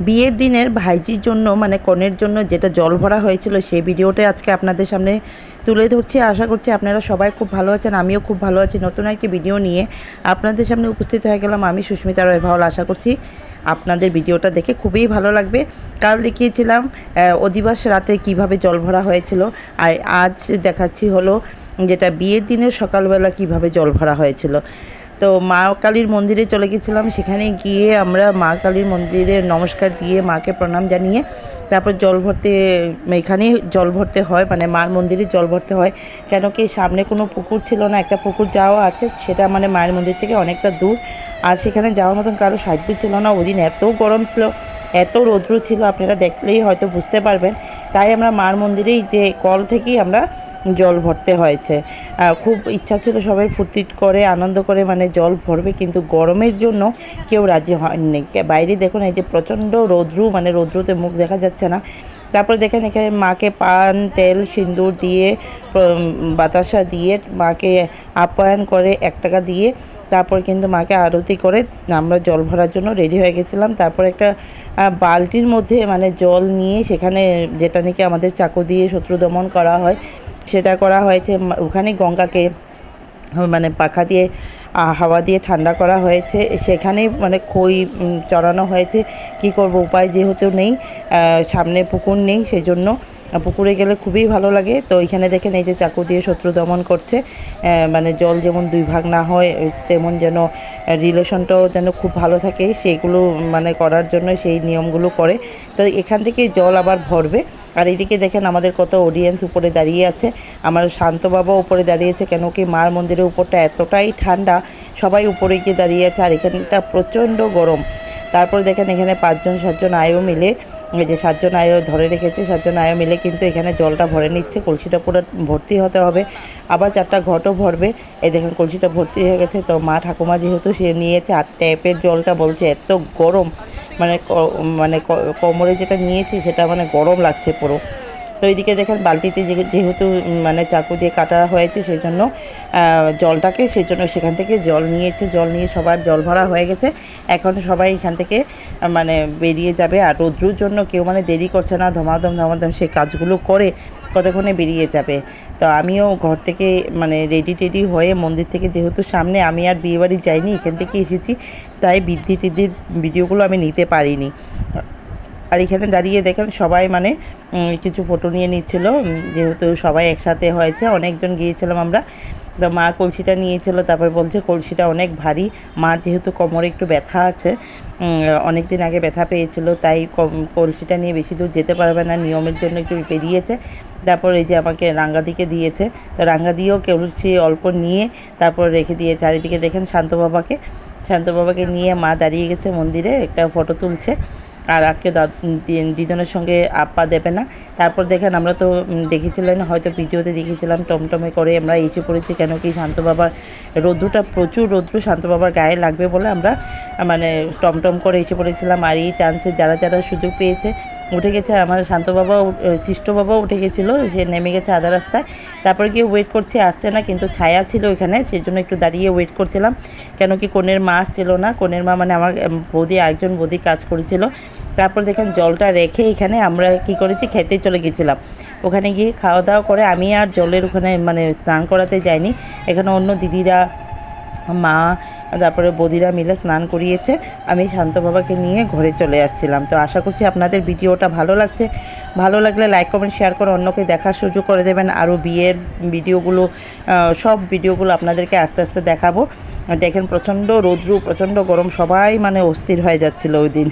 বিয়ের দিনের ভাইজির জন্য মানে কনের জন্য যেটা জল ভরা হয়েছিল সেই ভিডিওটা আজকে আপনাদের সামনে তুলে ধরছি। আশা করছি আপনারা সবাই খুব ভালো আছেন, আমিও খুব ভালো আছি। নতুন একটি ভিডিও নিয়ে আপনাদের সামনে উপস্থিত হয়ে গেলাম আমি, সুস্মিতা রয় ভাওয়াল। আশা করছি আপনাদের ভিডিওটা দেখে খুবই ভালো লাগবে। কাল দেখিয়েছিলাম অধিবাস রাতে কিভাবে জল ভরা হয়েছিল, আর আজ দেখাচ্ছি হলো যেটা বিয়ের দিনের সকালবেলা কিভাবে জল ভরা হয়েছিল। তো মা কালীর মন্দিরে চলে গেছিলাম। সেখানে গিয়ে আমরা মা কালীর মন্দিরে নমস্কার দিয়ে মাকে প্রণাম জানিয়ে তারপর জল ভরতে, এখানেই জল ভরতে হয়, মানে মার মন্দিরে জল ভরতে হয়। কেন কি সামনে কোনো পুকুর ছিল না, একটা পুকুর যাওয়া আছে, সেটা মানে মায়ের মন্দির থেকে অনেকটা দূর, আর সেখানে যাওয়ার মতন কারো সাধ্য ছিল না। ওদিন এত গরম ছিল, এত রৌদ্র ছিল, আপনারা দেখলেই হয়তো বুঝতে পারবেন। তাই আমরা মার মন্দিরেই যে কল থেকেই আমরা জল ভরতে হয়েছে। খুব ইচ্ছা ছিল সবাই ফুর্তি করে আনন্দ করে মানে জল ভরবে, কিন্তু গরমের জন্য কেউ রাজি হয়নি। বাইরে দেখুন এই যে প্রচণ্ড রৌদ্রু, মানে রৌদ্রুতে মুখ দেখা যাচ্ছে না। তারপর দেখেন এখানে মাকে পান তেল সিঁদুর দিয়ে বাতাসা দিয়ে মাকে আপ্যায়ন করে 1 টাকা দিয়ে তারপর কিন্তু মাকে আরতি করে আমরা জল ভরার জন্য রেডি হয়ে গেছিলাম। তারপর একটা বালতির মধ্যে মানে জল নিয়ে সেখানে যেটা নাকি আমাদের চাকু দিয়ে শত্রু দমন করা হয় সেটা করা হয়েছে। ওখানে গঙ্গাকে মানে পাখা দিয়ে হাওয়া দিয়ে ঠান্ডা করা হয়েছে। সেখানেই মানে খই চড়ানো হয়েছে। কি করব, উপায় যেহেতু নেই, সামনে পুকুর নেই, সেই জন্য পুকুরে গেলে খুবই ভালো লাগে। তো এখানে দেখেন এই যে চাকু দিয়ে শত্রু দমন করছে, মানে জল যেমন 2 ভাগ না হয়, তেমন যেন রিলেশনটাও যেন খুব ভালো থাকে, সেইগুলো মানে করার জন্য সেই নিয়মগুলো করে। তো এখান থেকে জল আবার ভরবে। আর এইদিকে দেখেন আমাদের কত অডিয়েন্স উপরে দাঁড়িয়ে আছে। আমার শান্ত বাবা উপরে দাঁড়িয়েছে, কেন কি মার মন্দিরের উপরটা এতটাই ঠান্ডা, সবাই উপরে গিয়ে দাঁড়িয়ে আছে, আর এখানটা প্রচণ্ড গরম। তারপর দেখেন এখানে 5 জন 7 জন আয়ও মিলে, এই যে 7 জন আয়ও ধরে রেখেছে, 7 জন আয়ও মিলে কিন্তু এখানে জলটা ভরে নিচ্ছে। কলসিটা পুরো ভর্তি হতে হবে, আবার 4টা ঘটও ভরবে। এই দেখেন কলসিটা ভর্তি হয়ে গেছে। তো মা ঠাকুমা যেহেতু সে নিয়েছে 8 ট্যাপের জলটা, বলছে এত গরম, মানে মানে কোমরে যেটা নিয়েছি সেটা মানে গরম লাগছে পুরো। তো এইদিকে দেখেন বালতিতে যেহেতু মানে চাকু দিয়ে কাটা হয়েছে সেই জন্য জলটাকে, সেই জন্য সেখান থেকে জল নিয়েছে। জল নিয়ে সবার জল ভরা হয়ে গেছে। এখন সবাই এখান থেকে মানে বেরিয়ে যাবে। আর রৌদ্রুর জন্য কেউ মানে দেরি করছে না, ধমাধম ধমাধম সেই কাজগুলো করে কতক্ষণে বেরিয়ে যাবে। তো আমিও ঘর থেকে মানে রেডি হয়ে মন্দির থেকে, যেহেতু সামনে, আমি আর বিয়েবাড়ি যাইনি, এখান থেকে এসেছি, তাই বৃদ্ধি টিদ্ধির ভিডিওগুলো আমি নিতে পারিনি। আর এখানে দাঁড়িয়ে দেখেন সবাই মানে কিছু ফটো নিয়ে নিচ্ছিল, যেহেতু সবাই একসাথে হয়েছে, অনেকজন গিয়েছিলাম আমরা। তো মা কলসিটা নিয়েছিল, তারপর বলছে কলসিটা অনেক ভারী। মার যেহেতু কোমরে একটু ব্যথা আছে, অনেক দিন আগে ব্যথা পেয়েছিল, তাই কলসিটা নিয়ে বেশি দূর যেতে পারবে না, নিয়মের জন্য একটু বেরিয়েছে। তারপর এই যে আমাকে রাঙ্গা দিকে দিয়েছে, তো রাঙ্গা দিয়েও কলসি অল্প নিয়ে তারপর রেখে দিয়েছে। চারিদিকে দেখেন শান্ত বাবাকে নিয়ে মা দাঁড়িয়ে গেছে মন্দিরে, একটা ফটো তুলছে। আর আজকে দিদনের সঙ্গে আপ্পা দেবে না। তারপর দেখেন আমরা তো দেখেছিলেন হয়তো ভিডিওতে দেখেছিলাম, টমটমে করে আমরা এসে পড়েছি। কেন কি শান্ত বাবার রৌদ্রটা, প্রচুর রৌদ্র শান্ত বাবার গায়ে লাগবে বলে আমরা মানে টমটম করে এসে পড়েছিলাম। আর এই চান্সে যারা সুযোগ পেয়েছে উঠে গেছে। আমার শান্ত বাবাও, সৃষ্ট বাবাও উঠে গেছিলো, সে নেমে গেছে আধা রাস্তায়। তারপরে গিয়ে ওয়েট করছি, আসছে না, কিন্তু ছায়া ছিল ওইখানে, সেই জন্য একটু দাঁড়িয়ে ওয়েট করছিলাম। কেন কি কনের মা আসছিল না, কনের মা মানে আমার বৌদি, আরেকজন বৌদি কাজ করেছিল। তারপর দেখেন জলটা রেখে এখানে আমরা কি করেছি, খেতে চলে গেছিলাম। ওখানে গিয়ে খাওয়া দাওয়া করে আমি আর জলের ওখানে মানে স্নান করাতে যাইনি। এখানে অন্য দিদিরা, মা, তারপরে বৌদিরা মিলে স্নান করিয়েছে। আমি শান্ত বাবাকে নিয়ে ঘরে চলে আসছিলাম। তো আশা করছি আপনাদের ভিডিওটা ভালো লাগছে। ভালো লাগলে লাইক কমেন্ট শেয়ার করে অন্যকে দেখার সুযোগ করে দেবেন। আরও বিয়ের ভিডিওগুলো, সব ভিডিওগুলো আপনাদেরকে আস্তে আস্তে দেখাবো। দেখেন প্রচণ্ড রৌদ্র, প্রচণ্ড গরম, সবাই মানে অস্থির হয়ে যাচ্ছিলো ওই দিন।